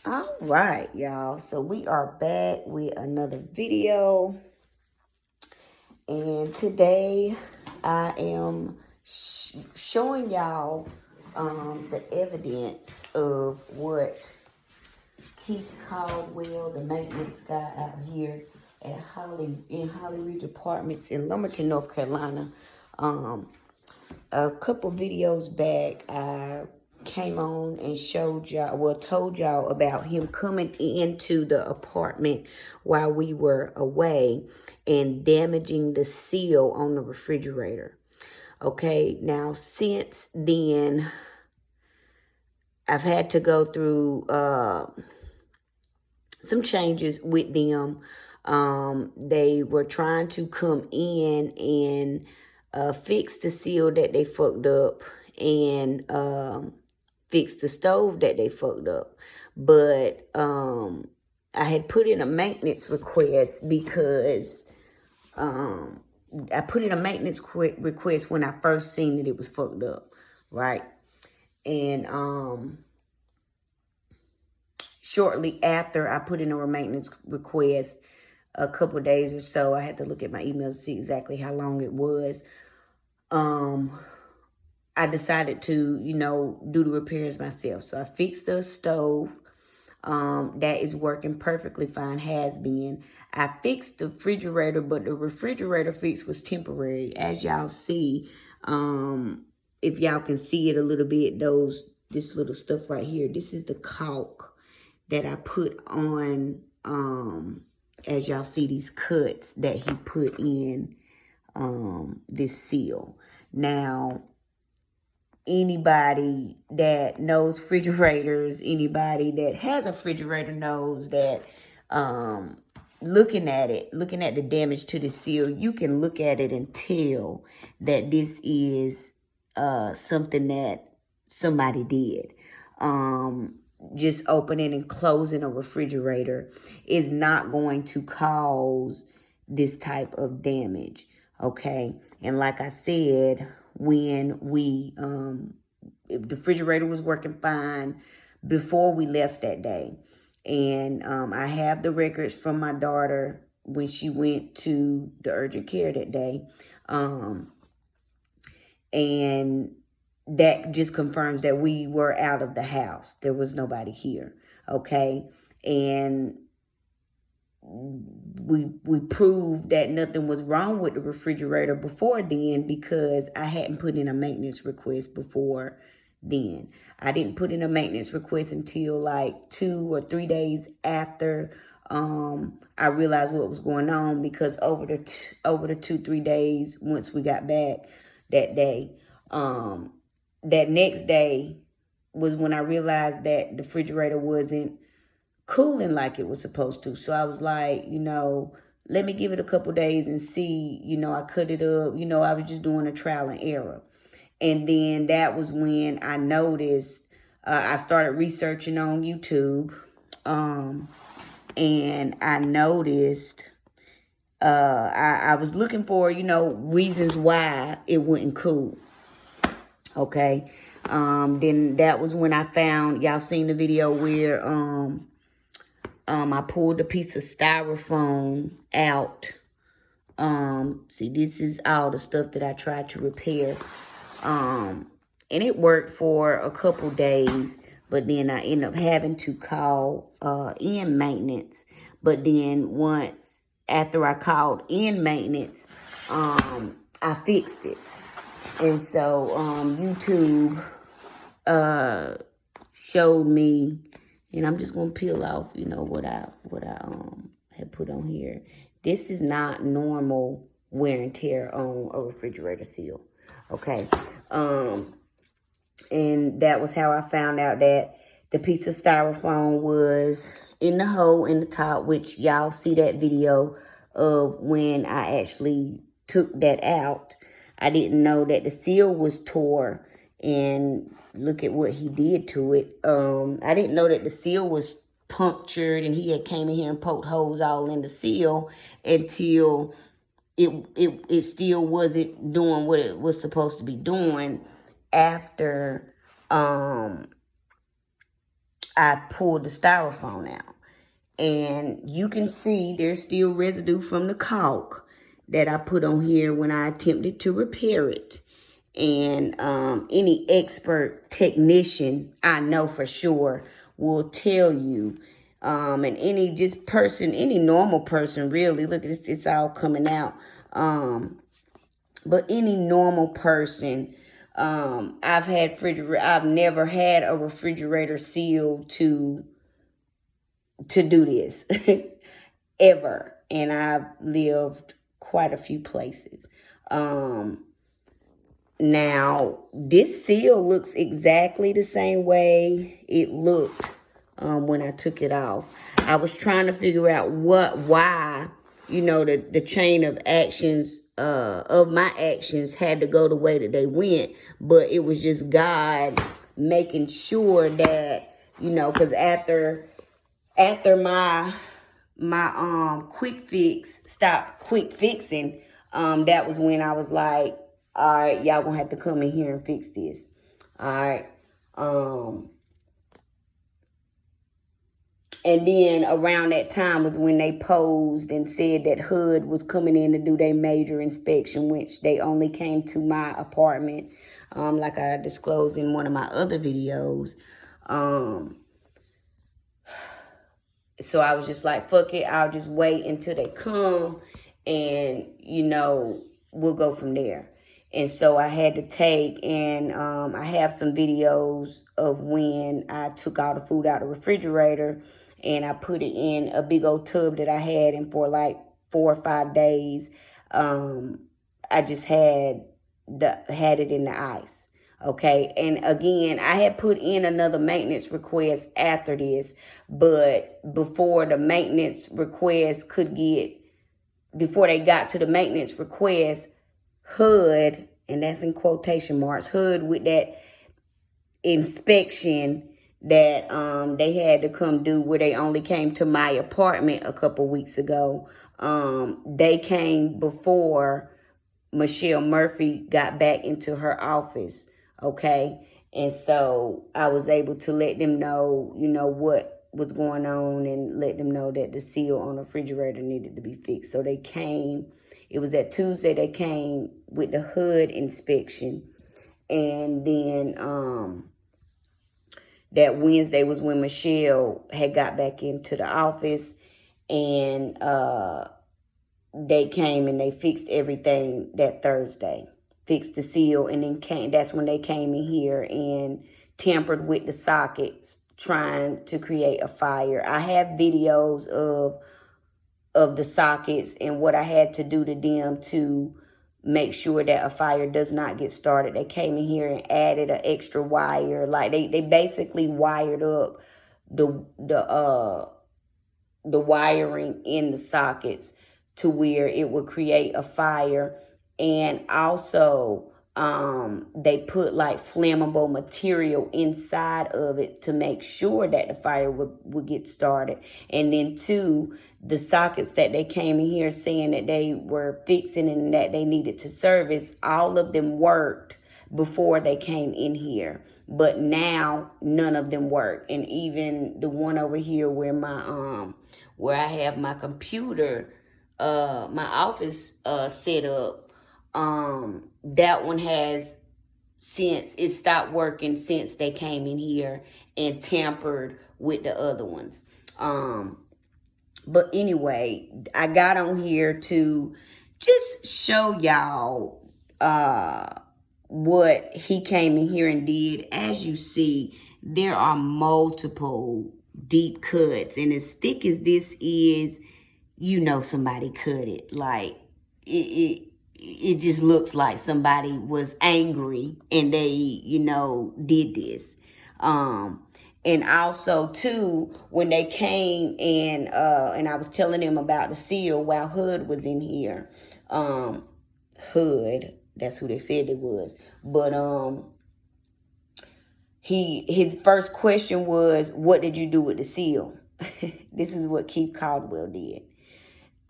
All right, y'all. So we are back with another video. And today I am showing y'all the evidence of what Keith Caldwell, the maintenance guy out here at Hollyridge Apartments in Lumberton, North Carolina. A couple videos back, I came on and showed y'all, well, told y'all about him coming into the apartment while we were away and damaging the seal on the refrigerator. Okay, now since then, I've had to go through some changes with them. They were trying to come in and fix the seal that they fucked up and fix the stove that they fucked up. But I had put in a maintenance request because I put in a maintenance request when I first seen that it was fucked up, right? And shortly after I put in a maintenance request, a couple of days or so, I had to look at my emails to see exactly how long it was. I decided to, do the repairs myself. So I fixed the stove. That is working perfectly fine, has been. I fixed the refrigerator, but the refrigerator fix was temporary. As y'all see, if y'all can see it a little bit, this little stuff right here, this is the caulk that I put on, as y'all see these cuts that he put in this seal. Now, anybody that knows refrigerators, anybody that has a refrigerator knows that looking at the damage to the seal, you can look at it and tell that this is something that somebody did. Just opening and closing a refrigerator is not going to cause this type of damage, okay? And like I said, when the refrigerator was working fine before we left that day. And I have the records from my daughter when she went to the urgent care that day. And that just confirms that we were out of the house. There was nobody here, okay? And we proved that nothing was wrong with the refrigerator before then because I hadn't put in a maintenance request before then. I didn't put in a maintenance request until like 2 or 3 days after I realized what was going on, because over the 2-3 days once we got back that day, that next day was when I realized that the refrigerator wasn't cooling like it was supposed to. So I was like, let me give it a couple days and see, I cut it up. I was just doing a trial and error. And then that was when I noticed, I started researching on YouTube. And I noticed, I was looking for, reasons why it wouldn't cool. Okay. Then that was when I found, y'all seen the video where, I pulled a piece of styrofoam out. See, this is all the stuff that I tried to repair. And it worked for a couple days, but then I ended up having to call in maintenance. But then after I called in maintenance, I fixed it. And so YouTube showed me, and I'm just gonna peel off, what I had put on here. This is not normal wear and tear on a refrigerator seal, okay? And that was how I found out that the piece of styrofoam was in the hole in the top, which y'all see that video of when I actually took that out. I didn't know that the seal was tore, and look at what he did to it. I didn't know that the seal was punctured and he had came in here and poked holes all in the seal until it still wasn't doing what it was supposed to be doing after I pulled the styrofoam out. And you can see there's still residue from the caulk that I put on here when I attempted to repair it. And any expert technician, I know for sure, will tell you. And any just person, any normal person, really, look at this, it's all coming out. But any normal person, I've never had a refrigerator seal to do this ever. And I've lived quite a few places. Now, this seal looks exactly the same way it looked when I took it off. I was trying to figure out why, the chain of actions, of my actions had to go the way that they went. But it was just God making sure that, because after my quick fix stopped quick fixing, that was when I was like, all right, y'all gonna have to come in here and fix this. All right. And then around that time was when they posed and said that HUD was coming in to do their major inspection, which they only came to my apartment, like I disclosed in one of my other videos. So I was just like, fuck it, I'll just wait until they come and, we'll go from there. And so I had to take, and I have some videos of when I took all the food out of the refrigerator and I put it in a big old tub that I had, and for like 4 or 5 days, I just had it in the ice. Okay, and again, I had put in another maintenance request after this, but before the maintenance request before they got to the maintenance request, HUD, and that's in quotation marks, HUD with that inspection that they had to come do, where they only came to my apartment a couple weeks ago. They came before Michelle Murphy got back into her office. Okay. And so I was able to let them know, what was going on, and let them know that the seal on the refrigerator needed to be fixed. So they came, it was that Tuesday they came with the HUD inspection. And then that Wednesday was when Michelle had got back into the office, and they came and they fixed everything that Thursday. Fixed the seal, and then that's when they came in here and tampered with the sockets, trying to create a fire. I have videos of the sockets and what I had to do to them to make sure that a fire does not get started. They came in here and added an extra wire. Like they basically wired up the wiring in the sockets to where it would create a fire. And also, they put like flammable material inside of it to make sure that the fire would get started. And then 2, the sockets that they came in here saying that they were fixing and that they needed to service, all of them worked before they came in here. But now none of them work. And even the one over here where where I have my computer, my office set up, that one has since it stopped working since they came in here and tampered with the other ones. But anyway, I got on here to just show y'all what he came in here and did. As you see, there are multiple deep cuts, and as thick as this is, somebody cut it. Like it just looks like somebody was angry and they, did this. And also too, when they came and I was telling them about the seal while HUD was in here. HUD, that's who they said it was. But his first question was, what did you do with the seal? This is what Keith Caldwell did.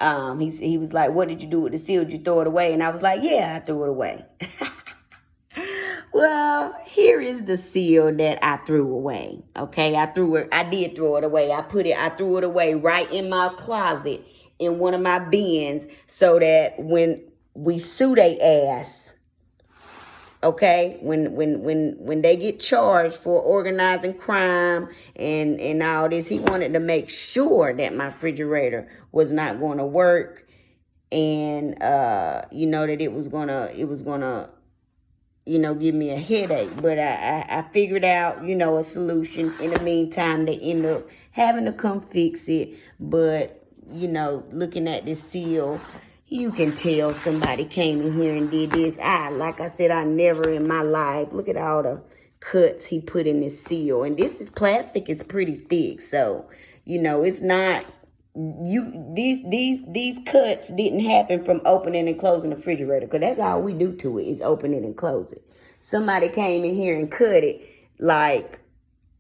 He was like, what did you do with the seal? Did you throw it away? And I was like, yeah, I threw it away. Well, here is the seal that I threw away. Okay, I did throw it away. I threw it away right in my closet in one of my bins so that when we sue they ass, okay, when they get charged for organizing crime and all this, he wanted to make sure that my refrigerator was not going to work, and that it was gonna give me a headache. But I figured out, a solution. In the meantime, they end up having to come fix it. But, looking at this seal, you can tell somebody came in here and did this. Like I said, I never in my life, look at all the cuts he put in this seal. And this is plastic, it's pretty thick. So, it's not, these cuts didn't happen from opening and closing the refrigerator, because that's all we do to it is open it and close it. Somebody came in here and cut it like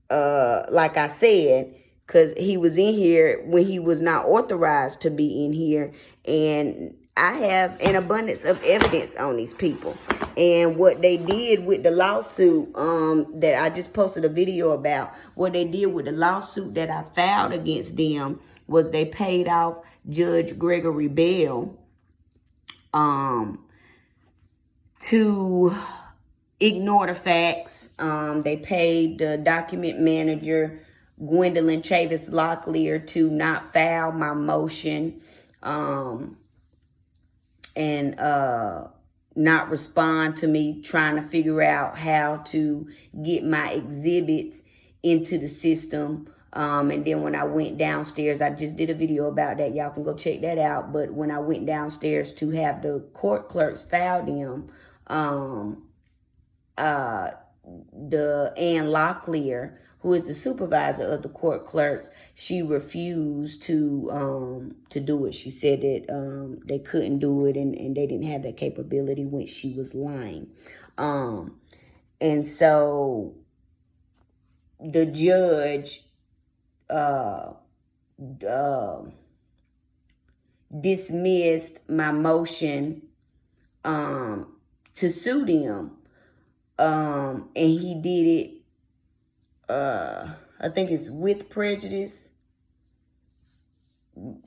I said, because he was in here when he was not authorized to be in here. And I have an abundance of evidence on these people. And what they did with the lawsuit that I just posted a video about, what they did with the lawsuit that I filed against them was they paid off Judge Gregory Bell to ignore the facts. They paid the document manager, Gwendolyn Chavis Locklear, to not file my motion and not respond to me trying to figure out how to get my exhibits into the system. And then when I went downstairs, I just did a video about that. Y'all can go check that out. But when I went downstairs to have the court clerks file them, the Ann Locklear, who is the supervisor of the court clerks, she refused to do it. She said that they couldn't do it and they didn't have that capability when she was lying. And so the judge dismissed my motion to sue them. And he did it, I think it's with prejudice.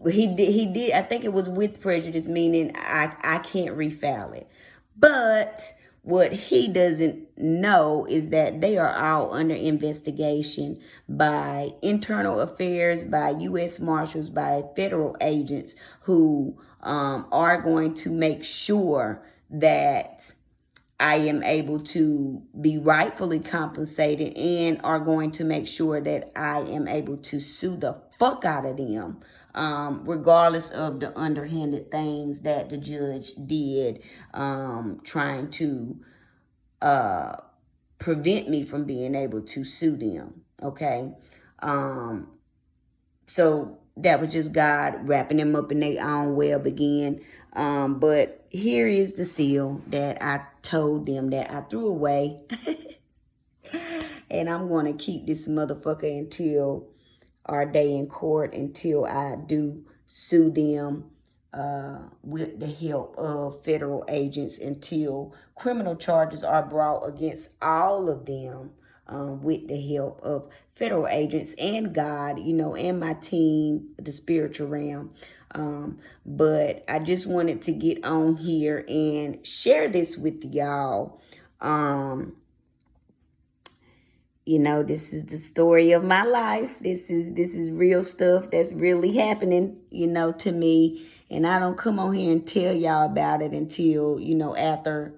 He did, I think it was with prejudice, meaning I can't refile it. But what he doesn't know is that they are all under investigation by internal affairs, by U.S. Marshals, by federal agents who are going to make sure that I am able to be rightfully compensated, and are going to make sure that I am able to sue the fuck out of them, regardless of the underhanded things that the judge did, trying to prevent me from being able to sue them. Okay. So that was just God wrapping them up in their own web again. But here is the seal that I told them that I threw away. And I'm going to keep this motherfucker until our day in court, until I do sue them with the help of federal agents, until criminal charges are brought against all of them with the help of federal agents and God, and my team, the spiritual realm. But I just wanted to get on here and share this with y'all. This is the story of my life. This is real stuff that's really happening, to me. And I don't come on here and tell y'all about it until, after,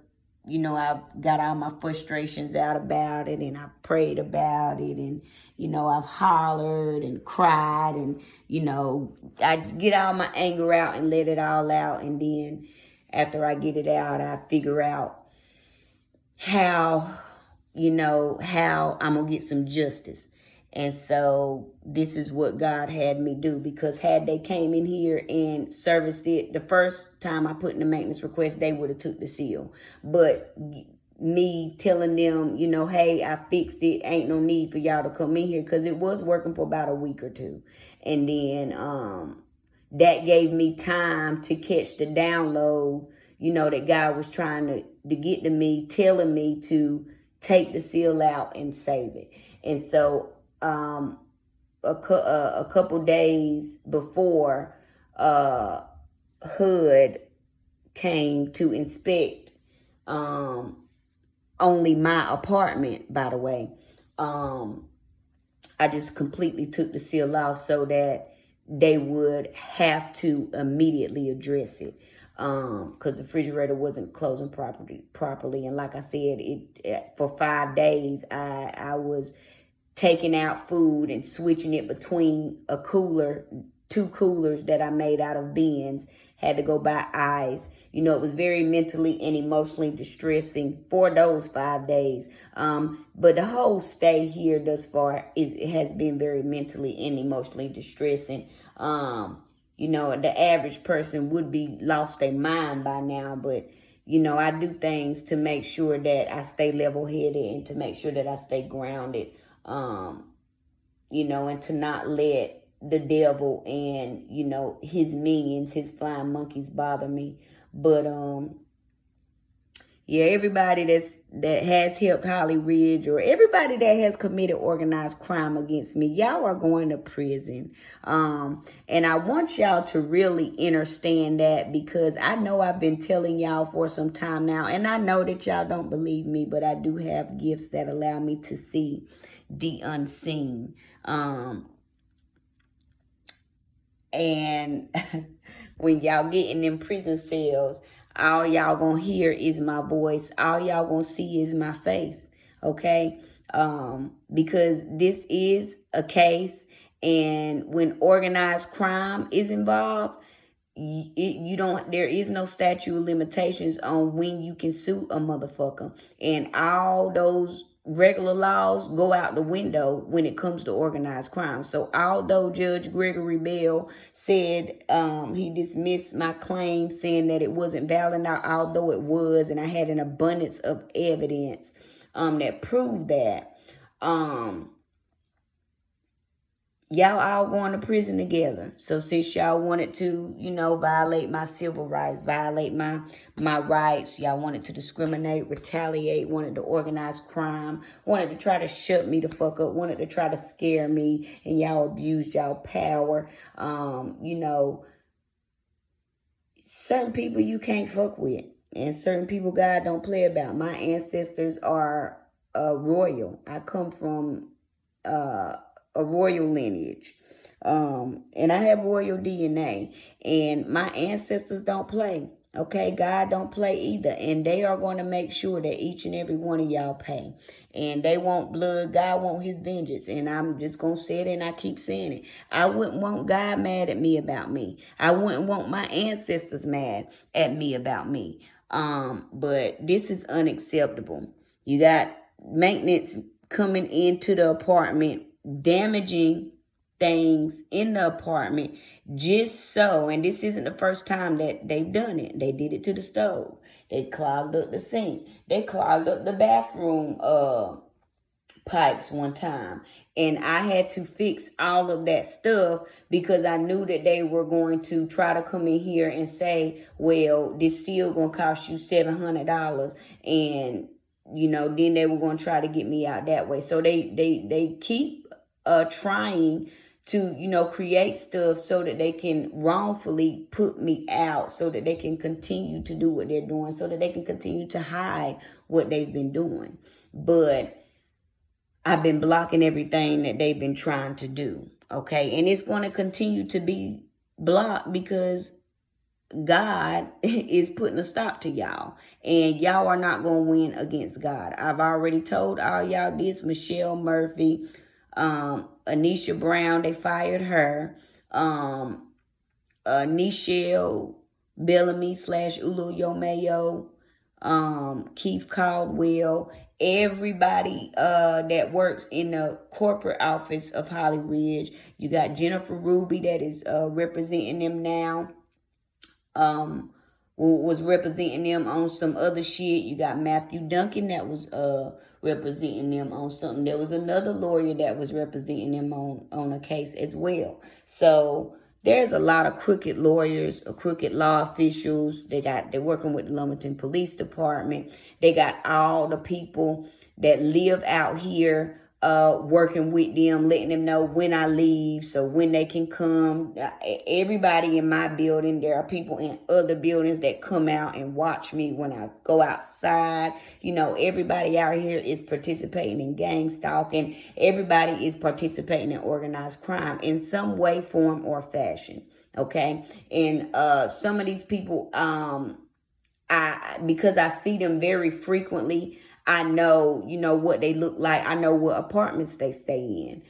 I've got all my frustrations out about it, and I've prayed about it, and, I've hollered and cried, and, I get all my anger out and let it all out. And then after I get it out, I figure out how I'm going to get some justice. And so this is what God had me do, because had they came in here and serviced it the first time I put in the maintenance request, they would have took the seal. But me telling them, hey, I fixed it, ain't no need for y'all to come in here, because it was working for about a week or two. And then that gave me time to catch the download, that God was trying to get to me, telling me to take the seal out and save it. And so a couple days before, HUD came to inspect only my apartment, by the way. I just completely took the seal off so that they would have to immediately address it, because the refrigerator wasn't closing properly. And like I said, for 5 days, I was taking out food and switching it between two coolers that I made out of bins. Had to go buy ice. You know, it was very mentally and emotionally distressing for those 5 days. But the whole stay here thus far, it has been very mentally and emotionally distressing. You know, the average person would be lost their mind by now, but you know, I do things to make sure that I stay level-headed and to make sure that I stay grounded. You know, and to not let the devil and, you know, his minions, his flying monkeys bother me. But, yeah, everybody that has helped Hollyridge, or everybody that has committed organized crime against me, y'all are going to prison. And I want y'all to really understand that, because I know I've been telling y'all for some time now, and I know that y'all don't believe me, but I do have gifts that allow me to see the unseen. And when y'all get in them prison cells, all y'all gonna hear is my voice. All y'all gonna see is my face. Okay? Because this is a case, and when organized crime is involved, there is no statute of limitations on when you can sue a motherfucker. And all those regular laws go out the window when it comes to organized crime. So although Judge Gregory Bell said he dismissed my claim, saying that it wasn't valid, although it was, and I had an abundance of evidence that proved that, y'all all going to prison together. So since y'all wanted to, you know, violate my civil rights, violate my rights, y'all wanted to discriminate, retaliate, wanted to organize crime, wanted to try to shut me the fuck up, wanted to try to scare me, and y'all abused y'all power. You know, certain people you can't fuck with, and certain people God don't play about. My ancestors are royal. I come from a royal lineage. And I have royal DNA, and my ancestors don't play. Okay, God don't play either, and they are going to make sure that each and every one of y'all pay. And they want blood. God want his vengeance, and I'm just going to say it, and I keep saying it. I wouldn't want God mad at me about me. I wouldn't want my ancestors mad at me about me. But this is unacceptable. You got maintenance coming into the apartment, damaging things in the apartment just so, and this isn't the first time that they've done it. They did it to the stove. They clogged up the sink. They clogged up the bathroom pipes one time, and I had to fix all of that stuff because I knew that they were going to try to come in here and say, well, this seal gonna cost you $700, and you know, then they were going to try to get me out that way. So they keep trying to, you know, create stuff so that they can wrongfully put me out, so that they can continue to do what they're doing, so that they can continue to hide what they've been doing. But I've been blocking everything that they've been trying to do. Okay. And it's going to continue to be blocked because God is putting a stop to y'all, and y'all are not going to win against God. I've already told all y'all this. Michelle Murphy, Anisha Brown, they fired her. Nichelle Bellamy / Ulu Yomayo, Keith Caldwell, everybody that works in the corporate office of Hollyridge. You got Jennifer Ruby that is representing them now. Was representing them on some other shit. You got Matthew Duncan that was representing them on something. There was another lawyer that was representing them on a case as well. So there's a lot of crooked lawyers, crooked law officials. They're working with the Lumberton Police Department. They got all the people that live out here, working with them, letting them know when I leave, so when they can come. Everybody in my building, there are people in other buildings that come out and watch me when I go outside. You know, everybody out here is participating in gang stalking. Everybody is participating in organized crime in some way, form, or fashion. Okay, and some of these people, because I see them very frequently, I know, you know, what they look like. I know what apartments they stay in.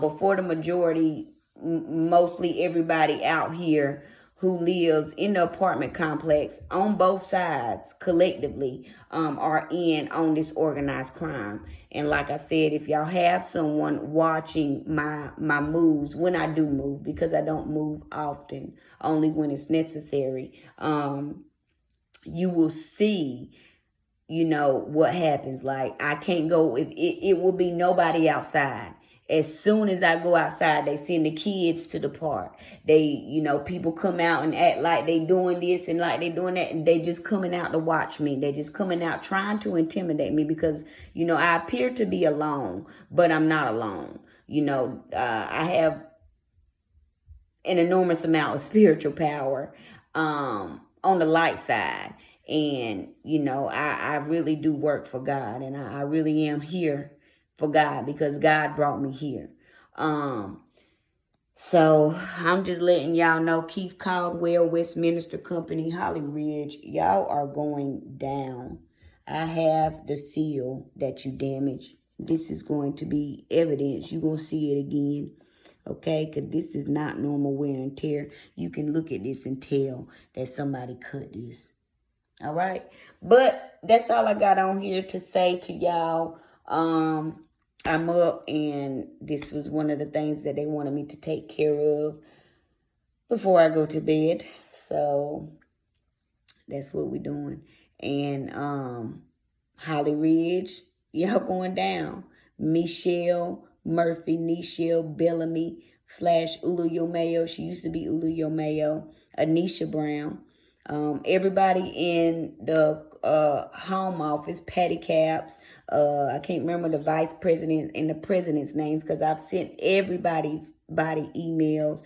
Before the majority, mostly everybody out here who lives in the apartment complex on both sides collectively are in on this organized crime. And like I said, if y'all have someone watching my moves, when I do move, because I don't move often, only when it's necessary, you will see, you know, what happens. Like, I can't go, if it will be nobody outside. As soon as I go outside, they send the kids to the park. They, you know, people come out and act like they doing this and like they doing that. And they just coming out to watch me. They just coming out trying to intimidate me because, you know, I appear to be alone, but I'm not alone. You know, I have an enormous amount of spiritual power on the light side. And, you know, I really do work for God. And I really am here for God because God brought me here. So I'm just letting y'all know, Keith Caldwell, Westminster Company, Hollyridge, y'all are going down. I have the seal that you damaged. This is going to be evidence. You're going to see it again. Okay, because this is not normal wear and tear. You can look at this and tell that somebody cut this. All right, but that's all I got on here to say to y'all. I'm up, and this was one of the things that they wanted me to take care of before I go to bed. So that's what we're doing. And Hollyridge, y'all going down. Michelle Murphy, Nichelle Bellamy / Ulu Mayo. She used to be Ulu Mayo. Anisha Brown. Everybody in the home office, Patty Caps. I can't remember the vice president and the president's names because I've sent everybody emails.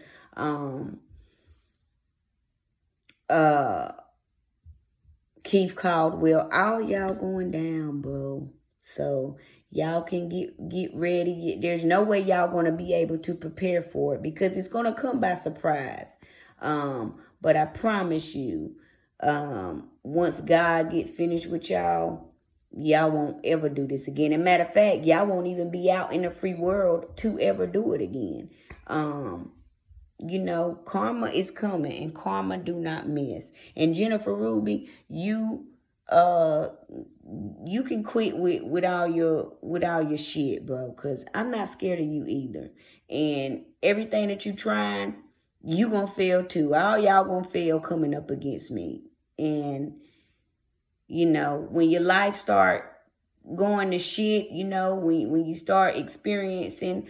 Keith Caldwell, all y'all going down, bro. So y'all can get ready. There's no way y'all going to be able to prepare for it because it's going to come by surprise. But I promise you, once God get finished with y'all won't ever do this again. And matter of fact, y'all won't even be out in the free world to ever do it again. You know, karma is coming, and karma do not miss. And Jennifer Ruby, you can quit with all your shit, bro, because I'm not scared of you either. And everything that you trying, you gonna fail too. All y'all gonna fail coming up against me. And you know, when your life start going to shit, you know, when you start experiencing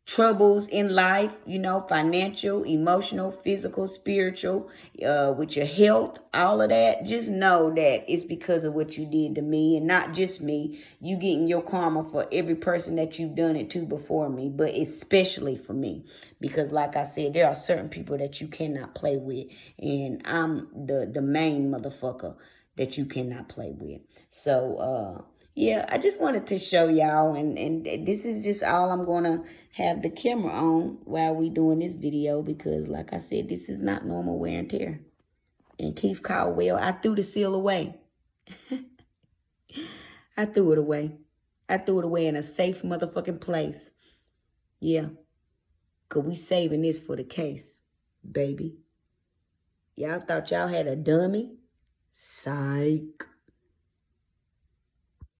troubles in life, you know, financial, emotional, physical, spiritual, with your health, all of that, just know that it's because of what you did to me, and not just me. You getting your karma for every person that you've done it to before me, but especially for me, because like I said, there are certain people that you cannot play with, and I'm the main motherfucker that you cannot play with. So yeah, I just wanted to show y'all, and this is just all I'm gonna have the camera on while we doing this video, because like I said, this is not normal wear and tear. And Keith Caldwell, I threw the seal away. I threw it away. I threw it away in a safe motherfucking place. Yeah, because we saving this for the case, baby. Y'all thought y'all had a dummy? Psych.